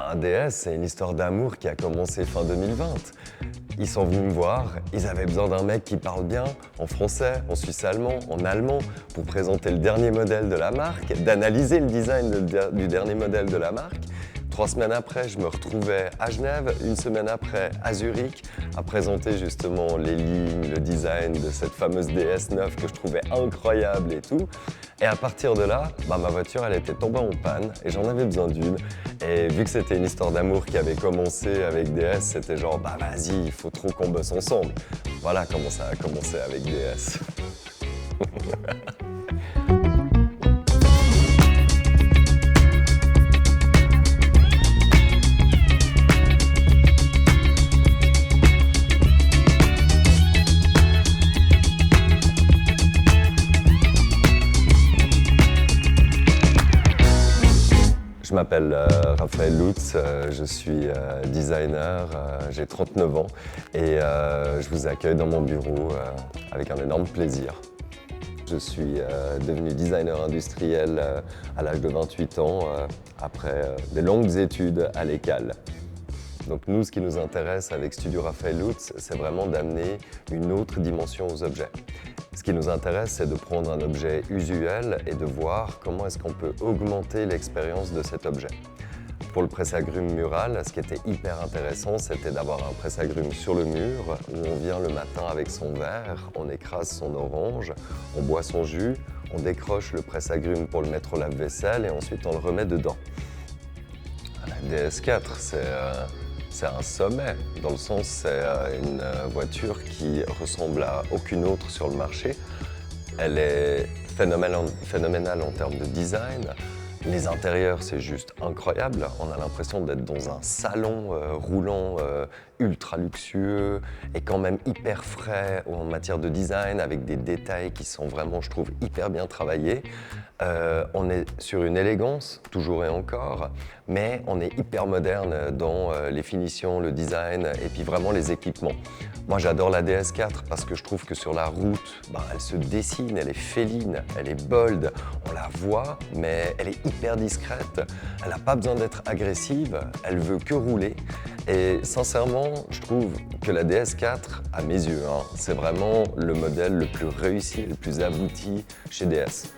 Un DS, c'est une histoire d'amour qui a commencé fin 2020. Ils sont venus me voir, ils avaient besoin d'un mec qui parle bien en français, en suisse allemand, en allemand, pour présenter le dernier modèle de la marque, d'analyser le design du dernier modèle de la marque. 3 semaines après, je me retrouvais à Genève, 1 semaine après à Zurich, à présenter justement les lignes, le design de cette fameuse DS9 que je trouvais incroyable et tout. Et à partir de là, ma voiture, elle était tombée en panne et j'en avais besoin d'une. Et vu que c'était une histoire d'amour qui avait commencé avec DS, c'était genre, vas-y, il faut trop qu'on bosse ensemble. Voilà comment ça a commencé avec DS. Je m'appelle Raphaël Lutz, je suis designer, j'ai 39 ans et je vous accueille dans mon bureau avec un énorme plaisir. Je suis devenu designer industriel à l'âge de 28 ans après des longues études à l'ECAL. Donc nous, ce qui nous intéresse avec Studio Raphaël Lutz, c'est vraiment d'amener une autre dimension aux objets. Ce qui nous intéresse, c'est de prendre un objet usuel et de voir comment est-ce qu'on peut augmenter l'expérience de cet objet. Pour le presse-agrumes mural, ce qui était hyper intéressant, c'était d'avoir un presse-agrumes sur le mur où on vient le matin avec son verre, on écrase son orange, on boit son jus, on décroche le presse-agrumes pour le mettre au lave-vaisselle et ensuite on le remet dedans. La DS4, c'est un sommet, dans le sens c'est une voiture qui ressemble à aucune autre sur le marché. Elle est phénoménale en termes de design. Les intérieurs, c'est juste incroyable. On a l'impression d'être dans un salon roulant ultra luxueux et quand même hyper frais en matière de design avec des détails qui sont vraiment, je trouve, hyper bien travaillés. On est sur une élégance, toujours et encore, mais on est hyper moderne dans les finitions, le design et puis vraiment les équipements. Moi, j'adore la DS4 parce que je trouve que sur la route, elle se dessine, elle est féline, elle est bold, on la voit, mais elle est hyper discrète, elle n'a pas besoin d'être agressive, elle veut que rouler. Et sincèrement, je trouve que la DS4, à mes yeux, c'est vraiment le modèle le plus réussi et le plus abouti chez DS.